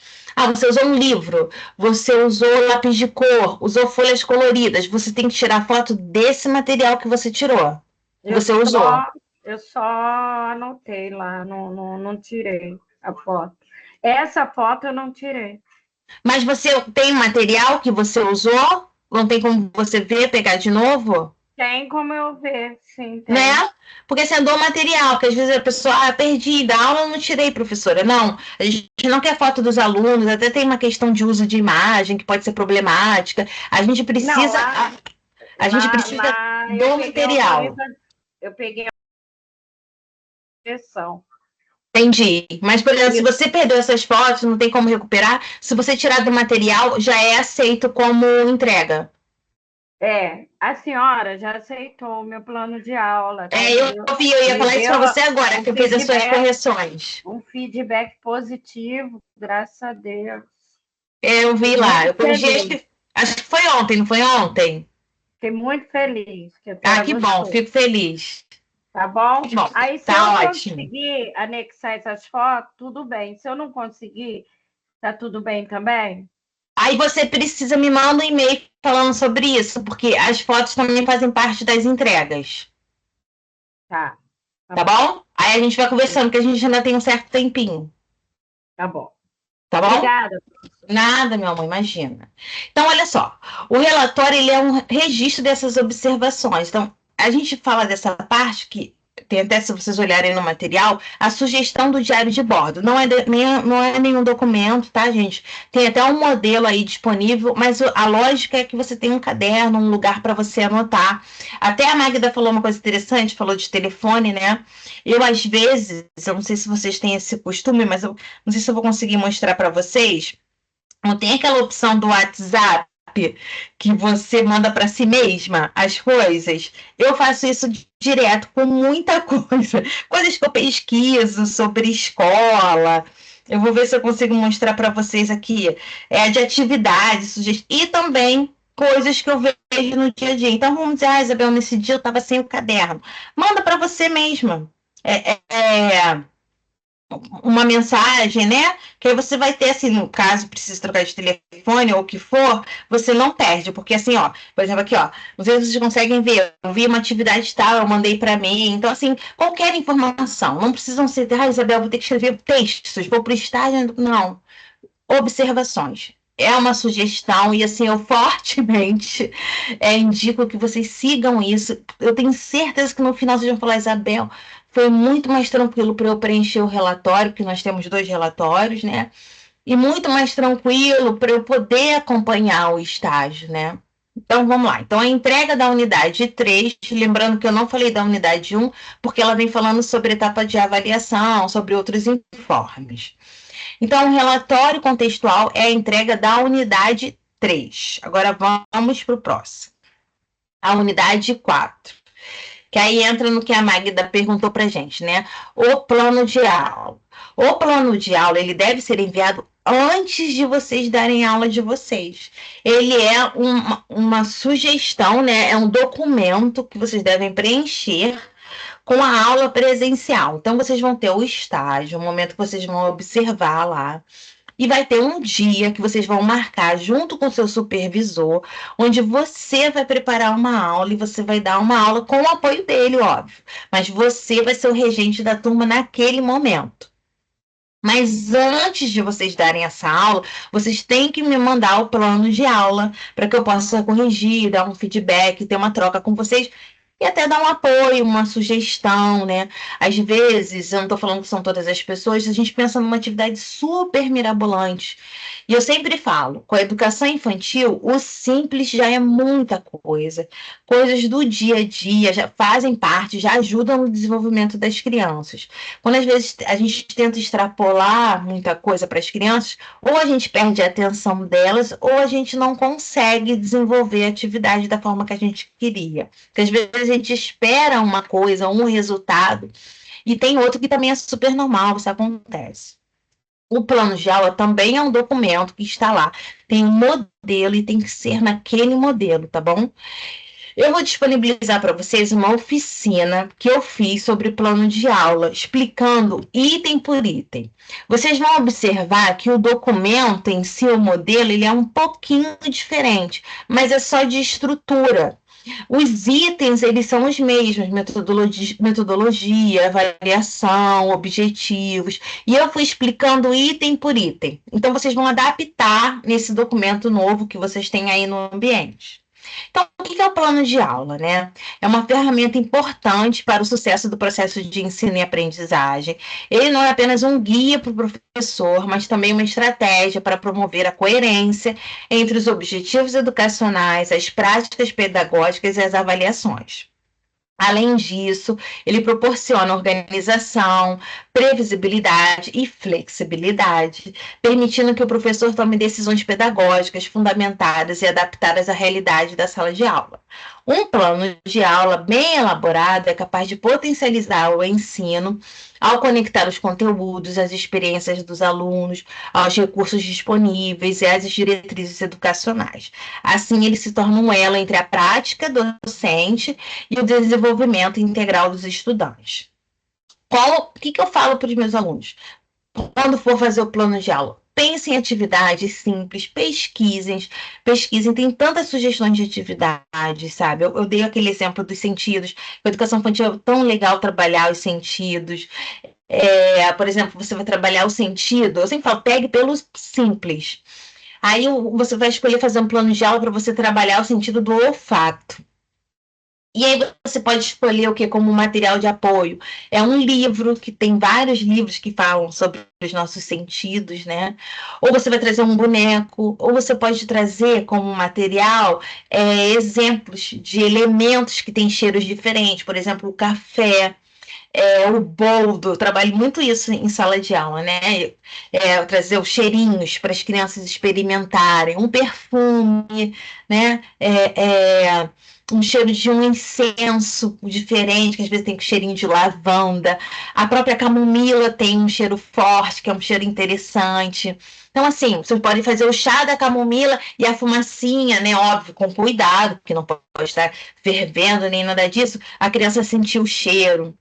Você usou um livro, você usou lápis de cor, usou folhas coloridas. Você tem que tirar foto desse material que você tirou. Você usou. Eu só anotei lá, não tirei a foto. Essa foto eu não tirei. Mas você tem material que você usou? Não tem como você ver, pegar de novo? Tem como eu ver, sim. Tem. Né? Porque você andou material, que às vezes a pessoa, perdi, da aula eu não tirei, professora. Não, a gente não quer foto dos alunos, até tem uma questão de uso de imagem que pode ser problemática. A gente precisa, a gente precisa do material. Eu peguei a direção. Entendi. Mas, por exemplo, se você perdeu essas fotos, não tem como recuperar, se você tirar do material, já é aceito como entrega. A senhora já aceitou o meu plano de aula. Tá? Eu ia falar isso para você agora, que eu fiz as suas correções. Um feedback positivo, graças a Deus. Eu vi lá, eu corrigi, acho que foi ontem, não foi ontem? Fiquei muito feliz. Que bom, fico feliz. Tá bom? Bom, aí, se tá eu ótimo. conseguir anexar essas fotos, tudo bem. Se eu não conseguir, tá tudo bem também? Aí você precisa me mandar um e-mail falando sobre isso, porque as fotos também fazem parte das entregas. Tá. Tá bom? Aí a gente vai conversando, porque a gente ainda tem um certo tempinho. Tá bom. Tá bom? Obrigada. Nada, meu amor, imagina. Então, olha só, o relatório ele é um registro dessas observações. Então, a gente fala dessa parte que tem até, se vocês olharem no material, a sugestão do diário de bordo. Não é nenhum documento, tá, gente? Tem até um modelo aí disponível, mas a lógica é que você tem um caderno, um lugar para você anotar. Até a Magda falou uma coisa interessante, falou de telefone, né? Eu, às vezes, eu não sei se vocês têm esse costume, mas eu não sei se eu vou conseguir mostrar para vocês. Não tem aquela opção do WhatsApp que você manda para si mesma as coisas? Eu faço isso direto com muita coisa. Coisas que eu pesquiso sobre escola. Eu vou ver se eu consigo mostrar para vocês aqui. De atividades, sugestões. E também coisas que eu vejo no dia a dia. Então, vamos dizer, Isabel, nesse dia eu estava sem o caderno. Manda para você mesma. Uma mensagem, né? Que aí você vai ter, assim, no caso, precisa trocar de telefone ou o que for, você não perde, porque assim, ó, por exemplo, aqui, ó, não sei se vocês conseguem ver, eu vi uma atividade tal, eu mandei para mim, então, assim, qualquer informação, não precisam ser, Isabel, vou ter que escrever textos, vou pro estágio, não, observações. É uma sugestão e, assim, eu fortemente indico que vocês sigam isso. Eu tenho certeza que no final vocês vão falar, Isabel, foi muito mais tranquilo para eu preencher o relatório, porque nós temos 2 relatórios, né? E muito mais tranquilo para eu poder acompanhar o estágio, né? Então, vamos lá. Então, a entrega da unidade 3, lembrando que eu não falei da unidade 1, porque ela vem falando sobre etapa de avaliação, sobre outros informes. Então, o relatório contextual é a entrega da unidade 3. Agora, vamos para o próximo. A unidade 4. Que aí entra no que a Magda perguntou para a gente, né? O plano de aula. O plano de aula, ele deve ser enviado antes de vocês darem aula de vocês. Ele é uma sugestão, né? É um documento que vocês devem preencher com a aula presencial. Então, vocês vão ter o estágio, o momento que vocês vão observar lá. E vai ter um dia que vocês vão marcar junto com o seu supervisor, onde você vai preparar uma aula e você vai dar uma aula com o apoio dele, óbvio. Mas você vai ser o regente da turma naquele momento. Mas antes de vocês darem essa aula, vocês têm que me mandar o plano de aula para que eu possa corrigir, dar um feedback, ter uma troca com vocês e até dar um apoio, uma sugestão, né? Às vezes, eu não estou falando que são todas as pessoas, a gente pensa numa atividade super mirabolante. E eu sempre falo, com a educação infantil, o simples já é muita coisa. Coisas do dia a dia já fazem parte, já ajudam no desenvolvimento das crianças. Quando às vezes a gente tenta extrapolar muita coisa para as crianças, ou a gente perde a atenção delas, ou a gente não consegue desenvolver a atividade da forma que a gente queria. Porque às vezes a gente espera uma coisa, um resultado, e tem outro que também é super normal, isso acontece. O plano de aula também é um documento que está lá. Tem um modelo e tem que ser naquele modelo, tá bom? Eu vou disponibilizar para vocês uma oficina que eu fiz sobre plano de aula, explicando item por item. Vocês vão observar que o documento em si, o modelo, ele é um pouquinho diferente, mas é só de estrutura. Os itens, eles são os mesmos, metodologia, avaliação, objetivos, e eu fui explicando item por item. Então, vocês vão adaptar nesse documento novo que vocês têm aí no ambiente. Então, o que é o plano de aula, né? É uma ferramenta importante para o sucesso do processo de ensino e aprendizagem. Ele não é apenas um guia para o professor, mas também uma estratégia para promover a coerência entre os objetivos educacionais, as práticas pedagógicas e as avaliações. Além disso, ele proporciona organização, previsibilidade e flexibilidade, permitindo que o professor tome decisões pedagógicas fundamentadas e adaptadas à realidade da sala de aula. Um plano de aula bem elaborado é capaz de potencializar o ensino ao conectar os conteúdos, as experiências dos alunos, aos recursos disponíveis e às diretrizes educacionais. Assim, ele se torna um elo entre a prática docente e o desenvolvimento integral dos estudantes. O que eu falo para os meus alunos? Quando for fazer o plano de aula, pensem em atividades simples, pesquisem, tem tantas sugestões de atividades, sabe? Eu dei aquele exemplo dos sentidos, a educação infantil é tão legal trabalhar os sentidos, Por exemplo, você vai trabalhar o sentido. Eu sempre falo, pegue pelo simples. Aí você vai escolher fazer um plano de aula para você trabalhar o sentido do olfato. E aí você pode escolher o que como material de apoio. É um livro, que tem vários livros que falam sobre os nossos sentidos, né? Ou você vai trazer um boneco, ou você pode trazer como material exemplos de elementos que têm cheiros diferentes. Por exemplo, o café, o boldo. Eu trabalho muito isso em sala de aula, né? Trazer os cheirinhos para as crianças experimentarem. Um perfume, né? Um cheiro de um incenso diferente, que às vezes tem um cheirinho de lavanda. A própria camomila tem um cheiro forte, que é um cheiro interessante. Então, assim, vocês podem fazer o chá da camomila e a fumacinha, né? Óbvio, com cuidado, porque não pode estar fervendo nem nada disso. A criança sentir o cheiro.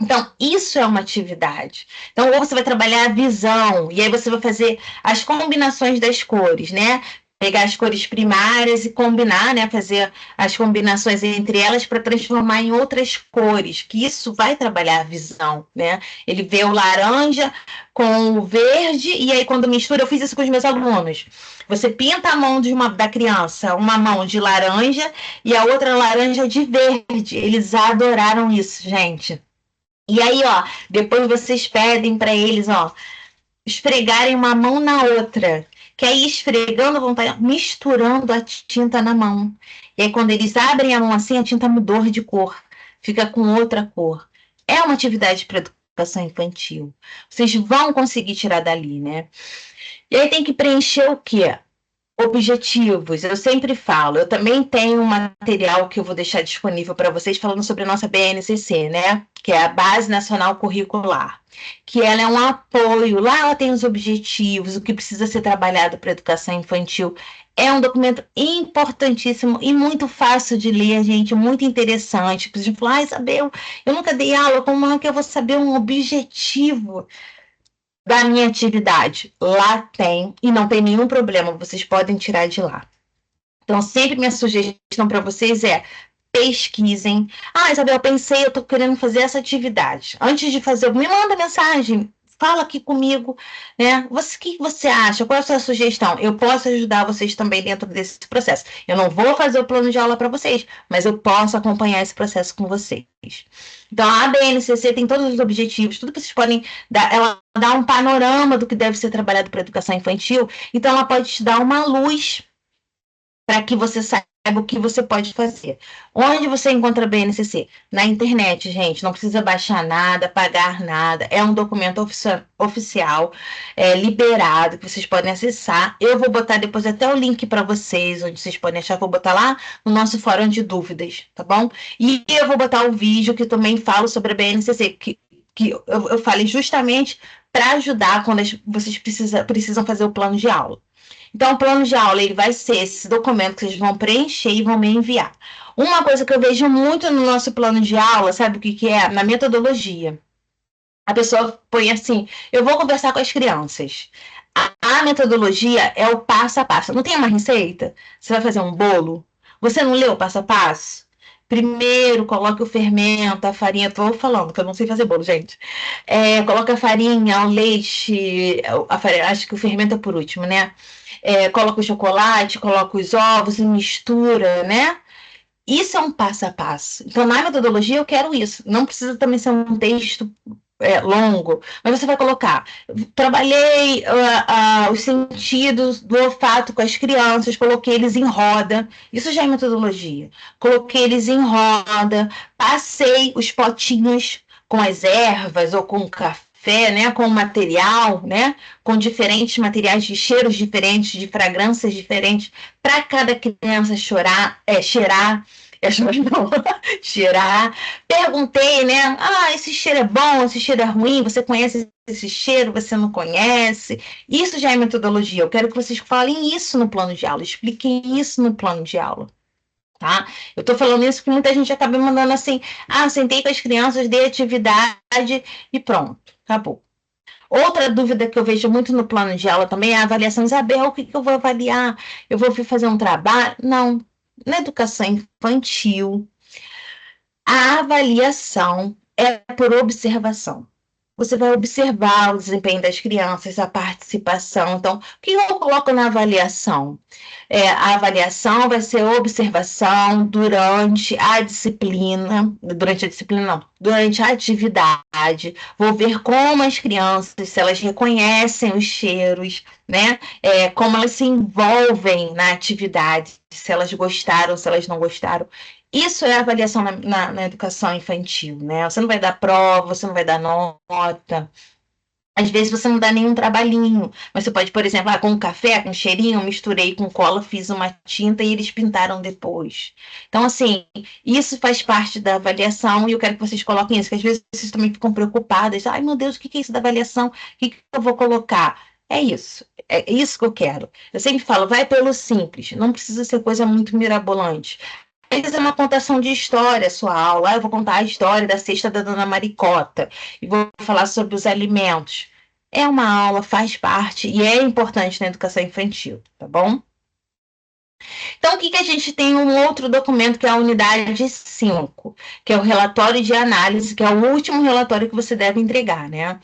Então, isso é uma atividade. Então, ou você vai trabalhar a visão, e aí você vai fazer as combinações das cores, né? Pegar as cores primárias e combinar, né? Fazer as combinações entre elas para transformar em outras cores, que isso vai trabalhar a visão, né? Ele vê o laranja com o verde, e aí quando mistura, eu fiz isso com os meus alunos. Você pinta a mão da criança, uma mão de laranja e a outra laranja de verde. Eles adoraram isso, gente. E aí, ó, depois vocês pedem para eles, ó, esfregarem uma mão na outra. Que aí, esfregando, vão estar misturando a tinta na mão. E aí, quando eles abrem a mão assim, a tinta mudou de cor. Fica com outra cor. É uma atividade para educação infantil. Vocês vão conseguir tirar dali, né? E aí tem que preencher o quê? Objetivos, eu sempre falo, eu também tenho um material que eu vou deixar disponível para vocês falando sobre a nossa BNCC, né? Que é a Base Nacional Curricular, que ela é um apoio, lá ela tem os objetivos, o que precisa ser trabalhado para a educação infantil. É um documento importantíssimo e muito fácil de ler, gente, muito interessante. Por exemplo, Isabel, eu nunca dei aula, como é que eu vou saber um objetivo da minha atividade? Lá tem, e não tem nenhum problema, vocês podem tirar de lá. Então, sempre minha sugestão para vocês é pesquisem. Isabel, pensei, eu estou querendo fazer essa atividade. Antes de fazer, me manda mensagem, fala aqui comigo, né? O que você acha? Qual é a sua sugestão? Eu posso ajudar vocês também dentro desse processo. Eu não vou fazer o plano de aula para vocês, mas eu posso acompanhar esse processo com vocês. Então, a BNCC tem todos os objetivos, tudo que vocês podem dar. Ela dá um panorama do que deve ser trabalhado para a educação infantil, então ela pode te dar uma luz para que você saiba o que você pode fazer. Onde você encontra a BNCC? Na internet, gente. Não precisa baixar nada, pagar nada. É um documento oficial, liberado, que vocês podem acessar. Eu vou botar depois até o link para vocês, onde vocês podem achar. Vou botar lá no nosso fórum de dúvidas, tá bom? E eu vou botar o vídeo que também falo sobre a BNCC, que eu falei justamente para ajudar quando vocês precisam fazer o plano de aula. Então, o plano de aula ele vai ser esse documento que vocês vão preencher e vão me enviar. Uma coisa que eu vejo muito no nosso plano de aula, sabe o que é? Na metodologia. A pessoa põe assim, eu vou conversar com as crianças. A metodologia é o passo a passo. Não tem uma receita? Você vai fazer um bolo? Você não leu o passo a passo? Primeiro, coloque o fermento, a farinha. Estou falando que eu não sei fazer bolo, gente. Coloca a farinha, o leite, a farinha, acho que o fermento é por último, né? Coloca o chocolate, coloca os ovos e mistura, né? Isso é um passo a passo. Então, na metodologia, eu quero isso. Não precisa também ser um texto longo, mas você vai colocar. Trabalhei os sentidos do olfato com as crianças, coloquei eles em roda. Isso já é metodologia. Coloquei eles em roda, passei os potinhos com as ervas ou com o café, né, com material, né, com diferentes materiais de cheiros diferentes, de fragrâncias diferentes, para cada criança cheirar, não, cheirar. Perguntei, né? Esse cheiro é bom, esse cheiro é ruim, você conhece esse cheiro, você não conhece? Isso já é metodologia. Eu quero que vocês falem isso no plano de aula, expliquem isso no plano de aula. Tá? Eu tô falando isso porque muita gente acaba me mandando assim, sentei com as crianças, dei atividade e pronto, acabou. Outra dúvida que eu vejo muito no plano de aula também é a avaliação. Isabel, o que eu vou avaliar? Eu vou fazer um trabalho? Não. Na educação infantil, a avaliação é por observação. você vai observar o desempenho das crianças, a participação. Então, o que eu coloco na avaliação? A avaliação vai ser observação durante a disciplina, durante a atividade. Vou ver como as crianças, se elas reconhecem os cheiros, né? Como elas se envolvem na atividade, se elas gostaram, se elas não gostaram. Isso é avaliação na educação infantil, né? Você não vai dar prova, você não vai dar nota. Às vezes você não dá nenhum trabalhinho, mas você pode, por exemplo, com um café, com um cheirinho, misturei com cola, fiz uma tinta e eles pintaram depois. Então, assim, isso faz parte da avaliação e eu quero que vocês coloquem isso, que às vezes vocês também ficam preocupadas. Ai, meu Deus, o que é isso da avaliação? O que eu vou colocar? É isso que eu quero. Eu sempre falo, vai pelo simples, não precisa ser coisa muito mirabolante. Às vezes é uma contação de história a sua aula. Eu vou contar a história da cesta da Dona Maricota e vou falar sobre os alimentos. É uma aula, faz parte e é importante na educação infantil, tá bom? Então, o que a gente tem um outro documento que é a unidade 5, que é o relatório de análise, que é o último relatório que você deve entregar, né?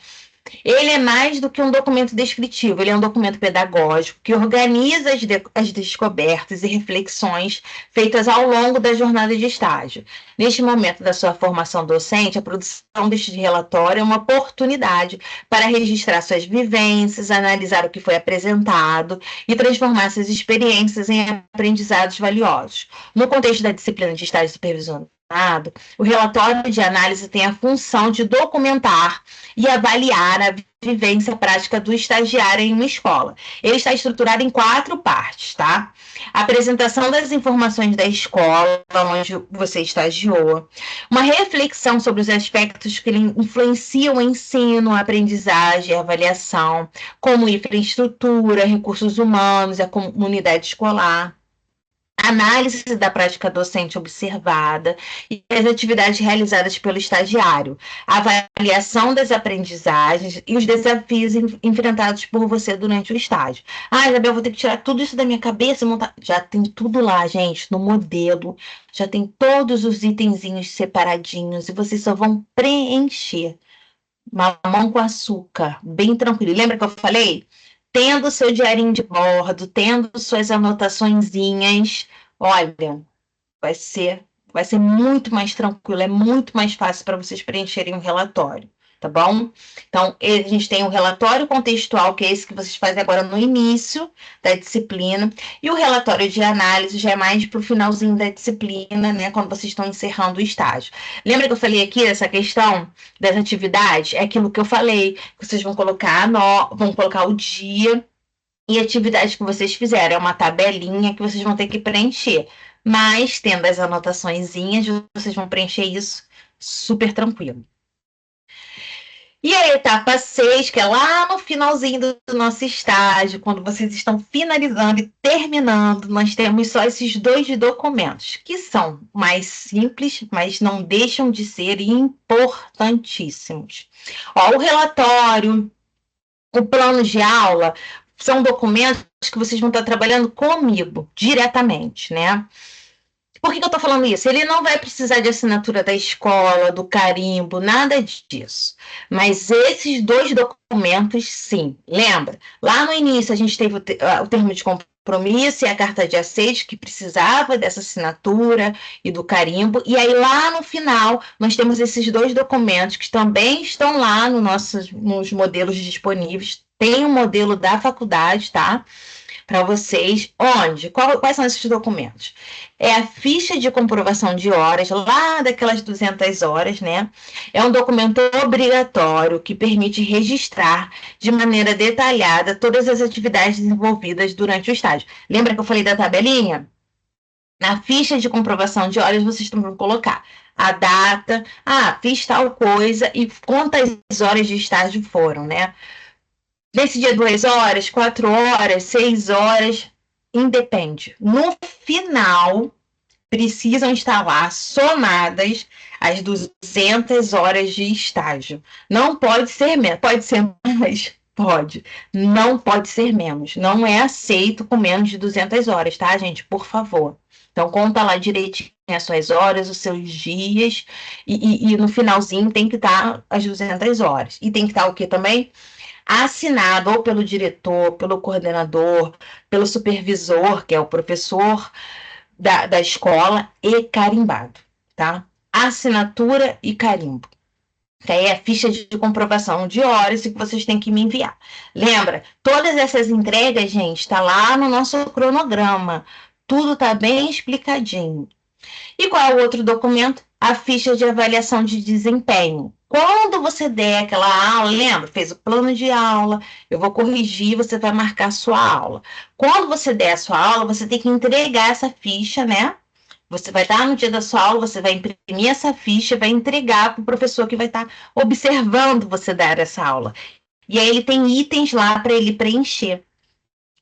Ele é mais do que um documento descritivo, ele é um documento pedagógico que organiza as descobertas e reflexões feitas ao longo da jornada de estágio. Neste momento da sua formação docente, a produção deste relatório é uma oportunidade para registrar suas vivências, analisar o que foi apresentado e transformar essas experiências em aprendizados valiosos. No contexto da disciplina de estágio supervisionado, o relatório de análise tem a função de documentar e avaliar a vivência prática do estagiário em uma escola. Ele está estruturado em 4 partes, tá? A apresentação das informações da escola onde você estagiou, uma reflexão sobre os aspectos que influenciam o ensino, a aprendizagem, a avaliação, como infraestrutura, recursos humanos, a comunidade escolar, análise da prática docente observada e as atividades realizadas pelo estagiário, avaliação das aprendizagens e os desafios enfrentados por você durante o estágio. Isabel, vou ter que tirar tudo isso da minha cabeça e montar. Já tem tudo lá, gente, no modelo. Já tem todos os itenzinhos separadinhos e vocês só vão preencher. Mamão com açúcar, bem tranquilo. Lembra que eu falei? Tendo seu diarinho de bordo, tendo suas anotaçõezinhas, olha, vai ser muito mais tranquilo, é muito mais fácil para vocês preencherem um relatório, tá bom? Então, a gente tem o relatório contextual, que é esse que vocês fazem agora no início da disciplina, e o relatório de análise já é mais para o finalzinho da disciplina, né, quando vocês estão encerrando o estágio. Lembra que eu falei aqui dessa questão das atividades? É aquilo que eu falei, que vocês vão colocar o dia e a atividade que vocês fizeram. É uma tabelinha que vocês vão ter que preencher. Mas, tendo as anotaçõezinhas, vocês vão preencher isso super tranquilo. E a etapa 6, que é lá no finalzinho do nosso estágio, quando vocês estão finalizando e terminando, nós temos só esses 2 documentos, que são mais simples, mas não deixam de ser importantíssimos. O relatório, o plano de aula, são documentos que vocês vão estar trabalhando comigo, diretamente, né? Por que eu estou falando isso? Ele não vai precisar de assinatura da escola, do carimbo, nada disso. Mas esses 2 documentos, sim. Lembra? Lá no início a gente teve o termo de compromisso e a carta de aceite, que precisava dessa assinatura e do carimbo. E aí lá no final nós temos esses 2 documentos que também estão lá nos modelos disponíveis. Tem um modelo da faculdade, tá? Para vocês, quais são esses documentos? É a ficha de comprovação de horas, lá daquelas 200 horas, né? É um documento obrigatório que permite registrar de maneira detalhada todas as atividades desenvolvidas durante o estágio. Lembra que eu falei da tabelinha? Na ficha de comprovação de horas, vocês vão colocar a data, fiz tal coisa e quantas horas de estágio foram, né? Nesse dia, 2 horas, 4 horas, 6 horas, independe. No final, precisam estar lá somadas as 200 horas de estágio. Não pode ser menos. Pode ser mais? Pode. Não pode ser menos. Não é aceito com menos de 200 horas, tá, gente? Por favor. Então, conta lá direitinho as suas horas, os seus dias, e no finalzinho tem que estar as 200 horas. E tem que estar o quê também? Assinado ou pelo diretor, pelo coordenador, pelo supervisor, que é o professor da escola, e carimbado, tá? Assinatura e carimbo. Que aí é a ficha de comprovação de horas que vocês têm que me enviar. Lembra, todas essas entregas, gente, está lá no nosso cronograma. Tudo está bem explicadinho. E qual é o outro documento? A ficha de avaliação de desempenho. Quando você der aquela aula, lembra? Fez o plano de aula, eu vou corrigir, você vai marcar a sua aula. Quando você der a sua aula, você tem que entregar essa ficha, né? Você vai estar no dia da sua aula, você vai imprimir essa ficha, vai entregar para o professor que vai estar observando você dar essa aula. E aí ele tem itens lá para ele preencher.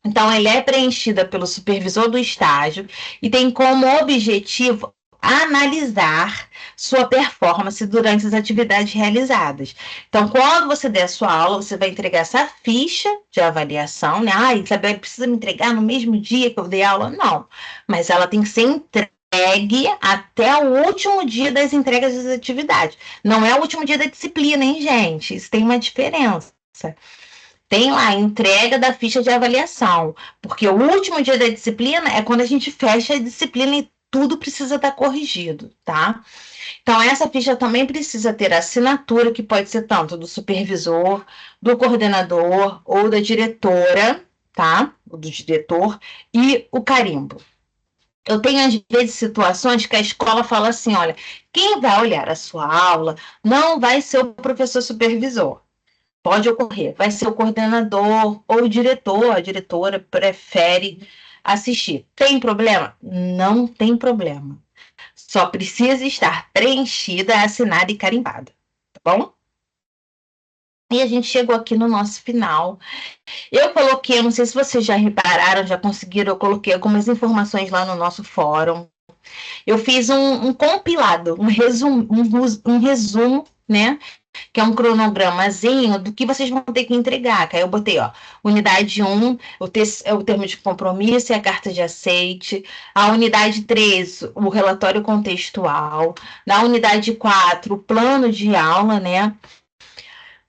Então, ele é preenchida pelo supervisor do estágio e tem como objetivo analisar sua performance durante as atividades realizadas. Então, quando você der a sua aula, você vai entregar essa ficha de avaliação, né? Ah, Isabel, precisa me entregar no mesmo dia que eu dei aula? Não, mas ela tem que ser entregue até o último dia das entregas das atividades. Não é o último dia da disciplina, hein, gente? Isso tem uma diferença. Tem lá a entrega da ficha de avaliação, porque o último dia da disciplina é quando a gente fecha a disciplina e tudo precisa estar corrigido, tá? Então, essa ficha também precisa ter assinatura, que pode ser tanto do supervisor, do coordenador ou da diretora, tá? Do diretor, e o carimbo. Eu tenho, às vezes, situações que a escola fala assim, olha, quem vai olhar a sua aula não vai ser o professor supervisor. Pode ocorrer, vai ser o coordenador ou o diretor, a diretora prefere assistir. Tem problema? Não tem problema. Só precisa estar preenchida, assinada e carimbada, tá bom? E a gente chegou aqui no nosso final. Eu coloquei, não sei se vocês já repararam, já conseguiram, eu coloquei algumas informações lá no nosso fórum. Eu fiz um compilado, um resumo, né? Que é um cronogramazinho do que vocês vão ter que entregar. Que aí eu botei, ó, unidade 1, o termo de compromisso e a carta de aceite. A unidade 3, o relatório contextual. Na unidade 4, o plano de aula, né?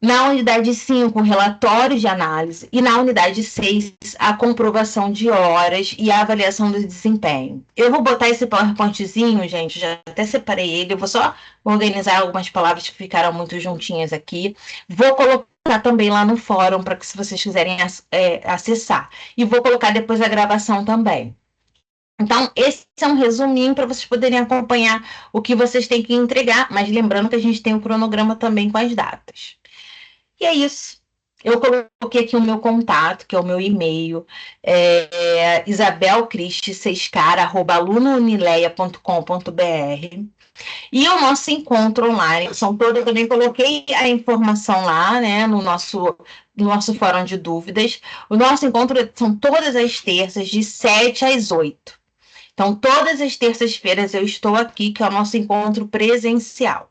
Na unidade 5, o relatório de análise. E na unidade 6, a comprovação de horas e a avaliação do desempenho. Eu vou botar esse PowerPointzinho, gente, já até separei ele. Eu vou só organizar algumas palavras que ficaram muito juntinhas aqui. Vou colocar também lá no fórum, para que se vocês quiserem acessar. E vou colocar depois a gravação também. Então, esse é um resuminho para vocês poderem acompanhar o que vocês têm que entregar, mas lembrando que a gente tem um cronograma também com as datas. E é isso. Eu coloquei aqui o meu contato, que é o meu e-mail, isabelcristisseiscara@alunounileia.com.br. E o nosso encontro online, eu também coloquei a informação lá, né, no nosso fórum de dúvidas. O nosso encontro são todas as terças, de 7 às 8. Então, todas as terças-feiras eu estou aqui, que é o nosso encontro presencial.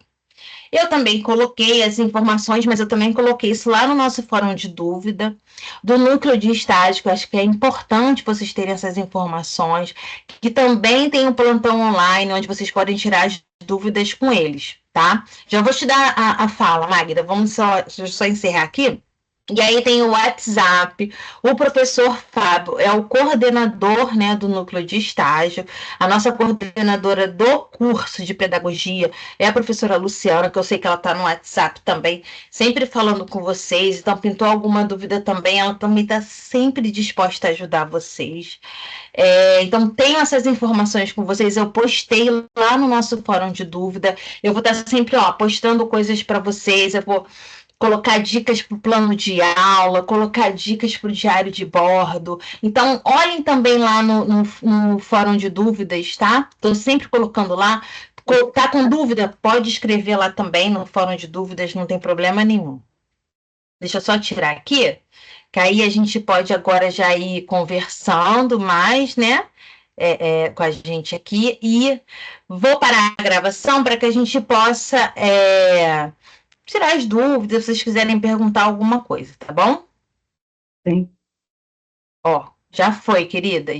Eu também coloquei as informações, mas eu também coloquei isso lá no nosso fórum de dúvida, do núcleo de estágio, que eu acho que é importante vocês terem essas informações, que também tem um plantão online, onde vocês podem tirar as dúvidas com eles, tá? Já vou te dar a fala, Magda, deixa eu só encerrar aqui. E aí tem o WhatsApp, o professor Fábio é o coordenador, né, do núcleo de estágio, a nossa coordenadora do curso de pedagogia é a professora Luciana, que eu sei que ela está no WhatsApp também, sempre falando com vocês, então pintou alguma dúvida também, ela também está sempre disposta a ajudar vocês. Então, tenho essas informações com vocês, eu postei lá no nosso fórum de dúvida, eu vou estar sempre, ó, postando coisas para vocês, eu vou colocar dicas para o plano de aula, colocar dicas para o diário de bordo. Então, olhem também lá no fórum de dúvidas, tá? Estou sempre colocando lá. Tá com dúvida? Pode escrever lá também no fórum de dúvidas, não tem problema nenhum. Deixa eu só tirar aqui, que aí a gente pode agora já ir conversando mais, né? Com a gente aqui. E vou parar a gravação para que a gente possa tirar as dúvidas, se vocês quiserem perguntar alguma coisa, tá bom? Sim. Ó, já foi, querida.